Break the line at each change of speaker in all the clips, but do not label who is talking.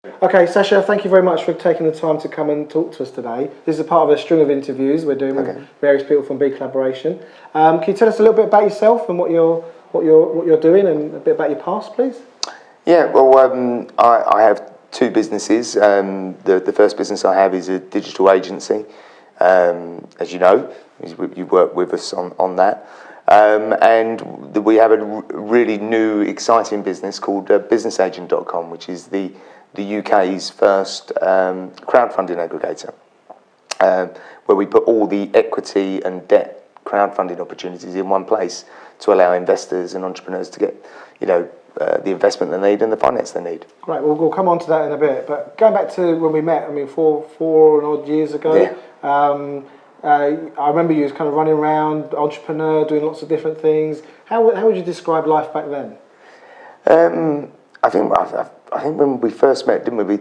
Okay, Sacha, thank you very much for taking the time to come and talk to us today. This is a part of a string of interviews we're doing with various people from B Collaboration. Can you tell us a little bit about yourself and what you're doing, and a bit about your past, please?
Yeah, well, I have two businesses. The first business I have is a digital agency. As you know, you work with us on that. And we have a really new, exciting business called businessagent.com, which is the UK's first crowdfunding aggregator, where we put all the equity and debt crowdfunding opportunities in one place to allow investors and entrepreneurs to get, the investment they need and the finance they need.
Great, we'll come on to that in a bit. But going back to when we met, I mean, four and odd years ago,
yeah.
I remember you was kind of running around, entrepreneur, doing lots of different things. How would you describe life back then?
I think when we first met, didn't we?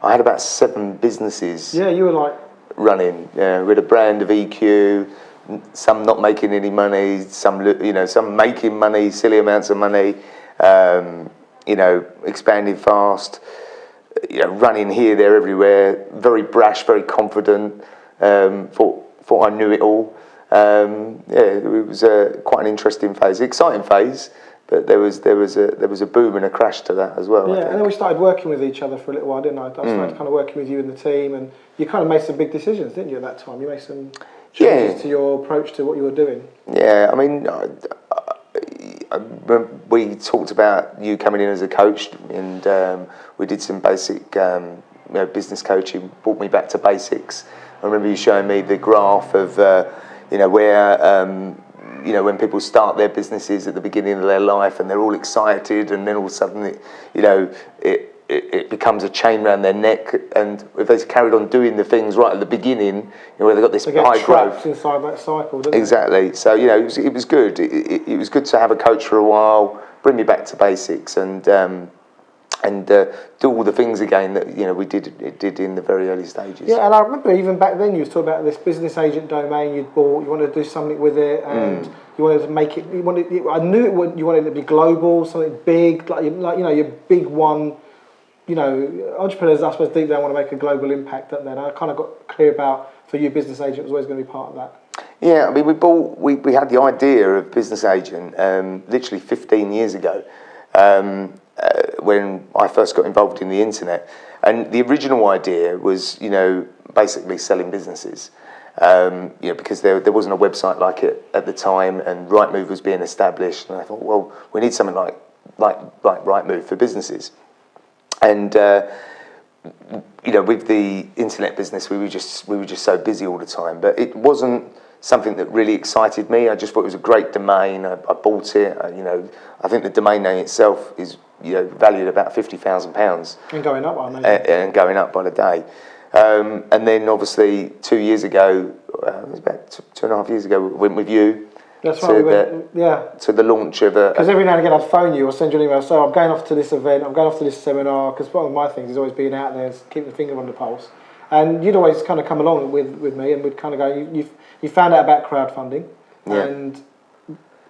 I had about 7 businesses.
Yeah, you were like
running. Yeah, we had a brand of EQ. Some not making any money. Some making money, silly amounts of money. Expanding fast. Running here, there, everywhere. Very brash, very confident. Thought I knew it all. It was quite an interesting phase, exciting phase. But there was a boom and a crash to that as well.
Yeah, and then we started working with each other for a little while, didn't I? I started kind of working with you and the team, and you kind of made some big decisions, didn't you, at that time? You made some changes to your approach to what you were doing.
Yeah, I mean, we talked about you coming in as a coach, and we did some basic business coaching, brought me back to basics. I remember you showing me the graph of where when people start their businesses at the beginning of their life and they're all excited, and then all of a sudden it becomes a chain around their neck, and if they carried on doing the things right at the beginning, where they got this high growth
inside that cycle, didn't
exactly. They? So it was good. It was good to have a coach for a while, bring me back to basics, and do all the things again that we did in the very early stages.
Yeah, and I remember even back then you was talking about this business agent domain you'd bought. You wanted to do something with it, and you wanted to make it. I knew you wanted it to be global, something big, like your big one. Entrepreneurs, I suppose, deep down want to make a global impact, don't they? And I kind of got clear about, for you, business agent was always going to be part of that.
Yeah, I mean, we had the idea of business agent literally 15 years ago. When I first got involved in the internet, and the original idea was, basically selling businesses, because there wasn't a website like it at the time, and Rightmove was being established, and I thought, well, we need something like Rightmove for businesses, and with the internet business, we were just so busy all the time, but it wasn't something that really excited me. I just thought it was a great domain. I bought it. I think the domain name itself is valued about £50,000.
And going up, I know.
And going up by the day. And then obviously 2 years ago, it was about 2.5 years ago, we went with you.
That's right.
To the launch of a.
Because every now and again I'd phone you or send you an email. So I'm going off to this event. I'm going off to this seminar. Because one of my things is always being out there, keeping the finger on the pulse. And you'd always kind of come along with me, and we'd kind of go. You found out about crowdfunding, and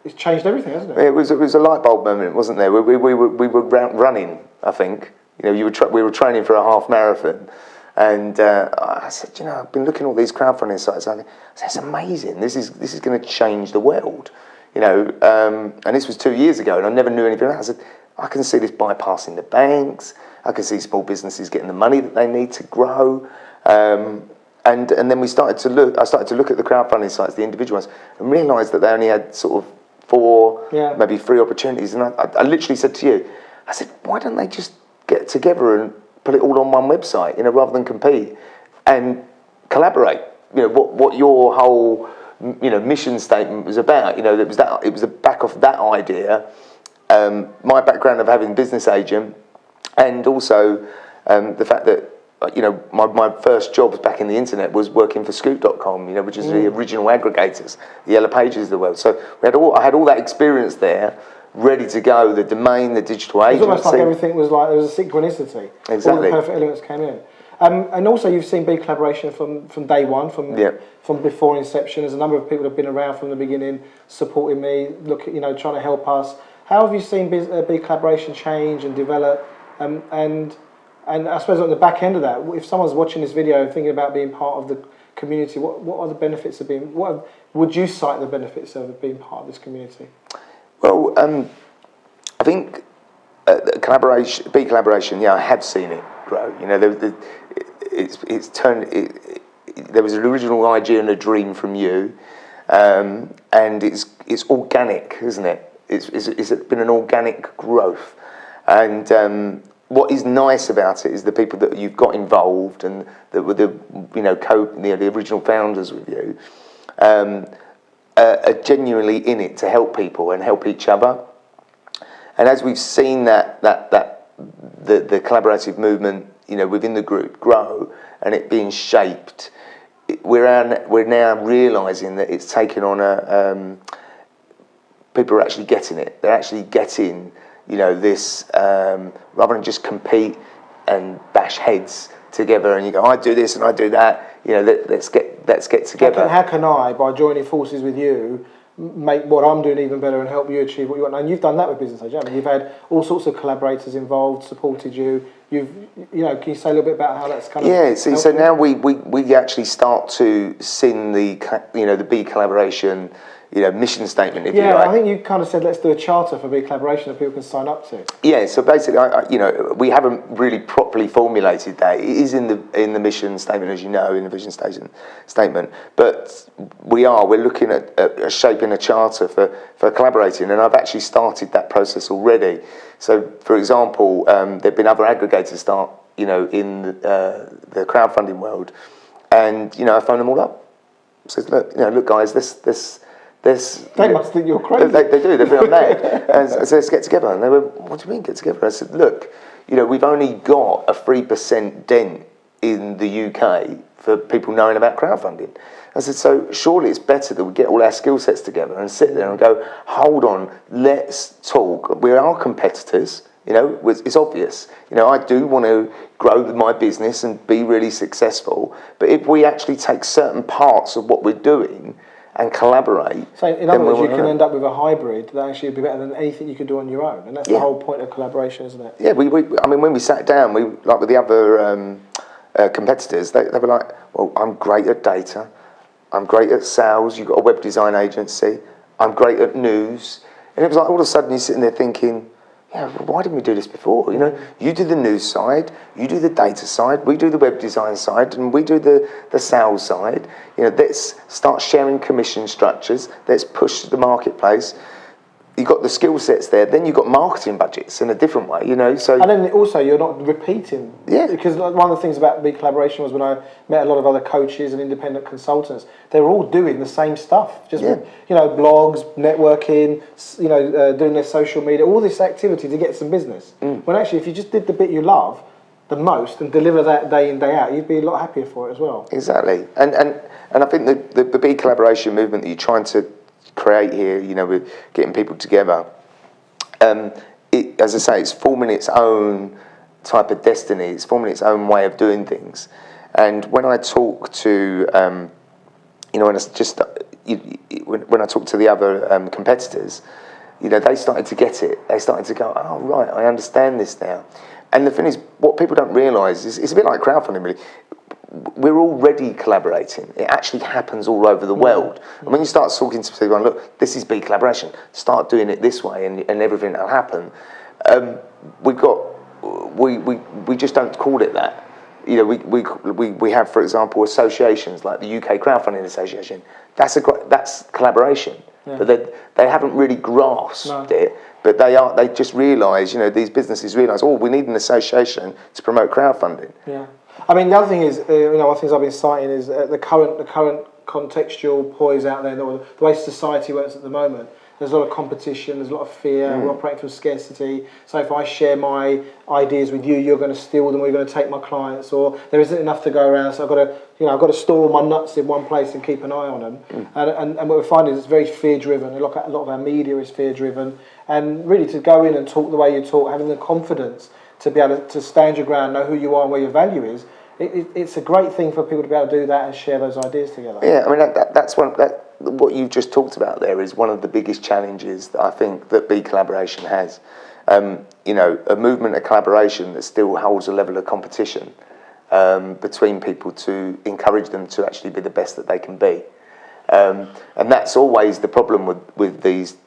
it's changed everything, hasn't it?
It was a light bulb moment, wasn't there? We were running. I think we were training for a half marathon, and I said, I've been looking at all these crowdfunding sites. I said, it's amazing. This is going to change the world, And this was 2 years ago, and I never knew anything else. I said, I can see this bypassing the banks. I can see small businesses getting the money that they need to grow. And then I started to look at the crowdfunding sites, the individual ones, and realised that they only had sort of 4, maybe 3 opportunities. And I literally said to you, I said, why don't they just get together and put it all on one website, rather than compete and collaborate? What your whole mission statement was about. It was the back of that idea. My background of having business agent, and also the fact that. My first jobs back in the internet was working for Scoop.com, which is the original aggregators, the Yellow Pages of the world. So I had all that experience there, ready to go. The domain, the digital agency.
It was almost like everything was like there was a synchronicity.
Exactly.
All the perfect elements came in. And also you've seen B Collaboration from day one, from before inception. There's a number of people that have been around from the beginning, supporting me, trying to help us. How have you seen B Collaboration change and develop? And And I suppose on the back end of that, if someone's watching this video and thinking about being part of the community, what are the benefits of being? What would you cite the benefits of being part of this community?
Well, I think collaboration, big collaboration. Yeah, I have seen it grow. You know, it's turned. There was an original idea and a dream from you, and it's organic, isn't it? It's been an organic growth, and what is nice about it is the people that you've got involved and that were the the original founders with you are genuinely in it to help people and help each other. And as we've seen the collaborative movement, within the group grow and it being shaped, we're now realising that it's taken on people are actually getting it. They're actually getting this rather than just compete and bash heads together and you go, I do this and I do that. Let's get together.
How can I, by joining forces with you, make what I'm doing even better and help you achieve what you want? And you've done that with Business Agent. You've had all sorts of collaborators involved, supported you. Can you say a little bit about how that's kind of?
Yeah. So now we actually start to sing the B collaboration. Mission statement, if you like.
Yeah, I think you kind of said let's do a charter for big collaboration that people can sign up to.
Yeah, so basically, we haven't really properly formulated that. It is in the mission statement, as you know, in the vision statement. But we're looking at shaping a charter for collaborating, and I've actually started that process already. So, for example, there've been other aggregators start, in the crowdfunding world, and I phone them all up. Says, look, guys, this.
They must think you're crazy.
They do. They think I'm mad. And I said, let's get together. And they went, what do you mean get together? I said, look, we've only got a 3% dent in the UK for people knowing about crowdfunding. I said, so surely it's better that we get all our skill sets together and sit there and go, hold on, let's talk. We are competitors. It's obvious. I do want to grow my business and be really successful. But if we actually take certain parts of what we're doing and collaborate.
So in other words, you can end up with a hybrid that actually would be better than anything you could do on your own, and that's the whole point of collaboration, isn't it?
Yeah, when we sat down, like with the other competitors, they were like, well, I'm great at data, I'm great at sales, you've got a web design agency, I'm great at news, and it was like all of a sudden you're sitting there thinking, yeah, why didn't we do this before? You do the news side, you do the data side, we do the web design side, and we do the sales side. Let's start sharing commission structures. Let's push the marketplace. You've got the skill sets there. Then you've got marketing budgets in a different way. So
and then also you're not repeating. Yeah. Because one of the things about big collaboration was when I met a lot of other coaches and independent consultants, they were all doing the same stuff. Just blogs, networking, doing their social media, all this activity to get some business. When actually, if you just did the bit you love the most and deliver that day in, day out, you'd be a lot happier for it as well.
Exactly. And I think the big collaboration movement that you're trying to create here, with getting people together, as I say, it's forming its own type of destiny, it's forming its own way of doing things. And when I talk to when I talk to the other competitors, they started to get it. They started to go, oh right, I understand this now. And the thing is, what people don't realise is it's a bit like crowdfunding, really. We're already collaborating. It actually happens all over the world. And when you start talking to people, look, this is big collaboration. Start doing it this way, and everything will happen. We just don't call it that. We have, for example, associations like the UK Crowdfunding Association. That's collaboration, but they haven't really grasped it. But they just realise, these businesses realise, we need an association to promote crowdfunding.
Yeah. I mean, the other thing is, one of the things I've been citing is the current contextual poise out there, the way society works at the moment. There's a lot of competition, there's a lot of fear, we're operating from scarcity. So if I share my ideas with you, you're going to steal them, or you're going to take my clients, or there isn't enough to go around, so I've got to store all my nuts in one place and keep an eye on them. And what we're finding is it's very fear-driven. A lot of our media is fear-driven. And really to go in and talk the way you talk, having the confidence to be able to stand your ground, know who you are and where your value is, it's a great thing for people to be able to do that and share those ideas together.
Yeah, I mean that's what you've just talked about there is one of the biggest challenges that I think that B Collaboration has. You know, a movement of collaboration that still holds a level of competition between people to encourage them to actually be the best that they can be. And that's always the problem with these,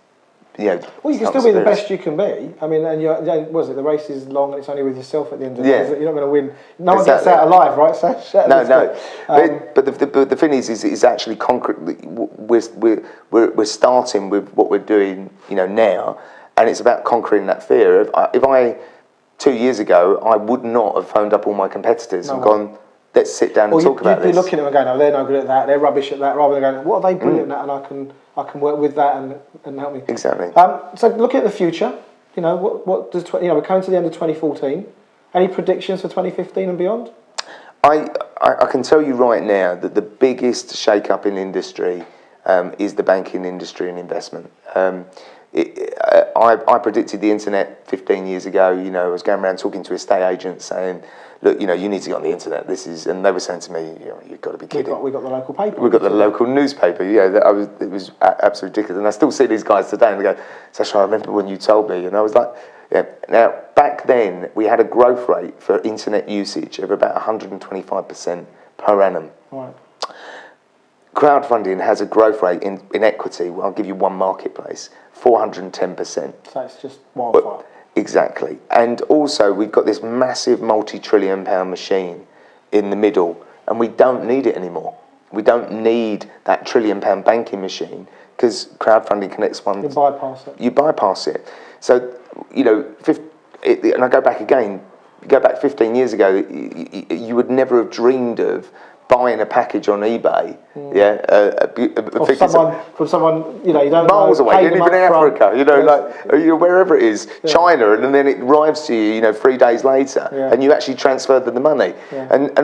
you know.
Well, you can still be the best you can be. I mean, and was it the race is long and it's only with yourself at the end of the day. You're not going to win. No one gets out alive, right?
No. But the thing is actually concretely we're starting with what we're doing, you know, now, and it's about conquering that fear. If I 2 years ago, I would not have phoned up all my competitors and gone, let's sit down and talk about this.
You'd be looking at them and going, no, they're no good at that, they're rubbish at that, rather than going, what are they brilliant at, and I can work with that and help me.
Exactly.
So looking at the future, you know, what does we're coming to the end of 2014. Any predictions for 2015 and beyond? I
can tell you right now that the biggest shake-up in industry is the banking industry and investment. I predicted the internet 15 years ago. You know, I was going around talking to estate agents saying, look, you know, you need to get on the internet. And they were saying to me, you know, you've got to be kidding.
We got the local paper.
We've got the local newspaper. Yeah, it was absolutely ridiculous. And I still see these guys today and they go, Sacha, I remember when you told me. And I was like, yeah. Now, back then, we had a growth rate for internet usage of about 125% per annum.
Right.
Crowdfunding has a growth rate in equity. Well, I'll give you one marketplace, 410%.
So it's just wildfire.
Exactly. And also, we've got this massive multi-trillion-pound machine in the middle, and we don't need it anymore. We don't need that trillion-pound banking machine because crowdfunding connects one.
You bypass it.
You bypass it. So, you know, and I go back again. Go back 15 years ago, you would never have dreamed of buying a package on eBay,
from someone you know you don't
miles
know,
away, even in Africa, you know, wherever it is, China, and then it arrives to you, you know, 3 days later, and you actually transfer the money, and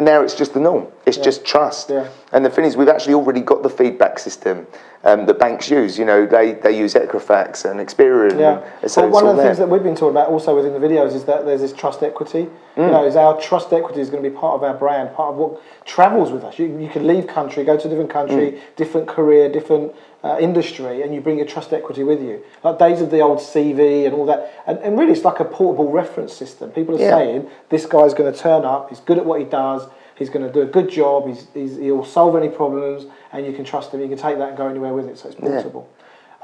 now it's just the norm. It's just trust. And the thing is, we've actually already got the feedback system that banks use. You know, they use Equifax and Experian.
So one of the things that we've been talking about also within the videos is that there's this trust equity. You know, is our trust equity is going to be part of our brand, part of what travels with us. You can leave country, go to a different country, different career, different industry, and you bring your trust equity with you. Like days of the old CV and all that. And really, it's like a portable reference system. People are saying, this guy's going to turn up, he's good at what he does, he's going to do a good job, he'll solve any problems, and you can trust him, you can take that and go anywhere with it, so it's portable.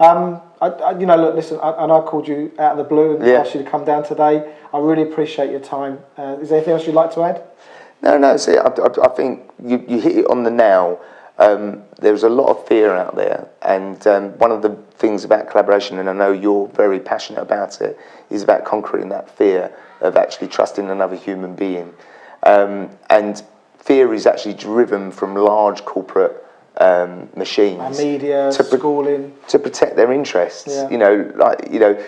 You know, look, listen, and I called you out of the blue and asked you to come down today. I really appreciate your time. Is there anything else you'd like to add?
No, see, I think you hit it on the nail. There's a lot of fear out there, and one of the things about collaboration, and I know you're very passionate about it, is about conquering that fear of actually trusting another human being. And fear is actually driven from large corporate machines,
and media, schooling,
to protect their interests. You know,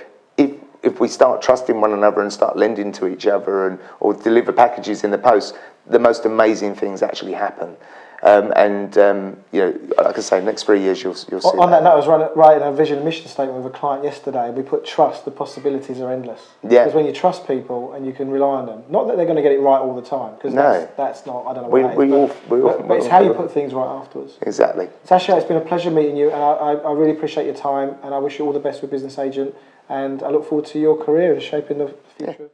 if we start trusting one another and start lending to each other or deliver packages in the post, the most amazing things actually happen. You know, like I say, next 3 years you'll see.
On that note, I was writing a vision and mission statement with a client yesterday, and we put trust. The possibilities are endless. Because when you trust people and you can rely on them, not that they're going to get it right all the time, because that's not. I don't know what that is. But it's how you put things right afterwards.
Exactly.
Sacha, it's been a pleasure meeting you, and I really appreciate your time, and I wish you all the best with Business Agent, and I look forward to your career and shaping the future.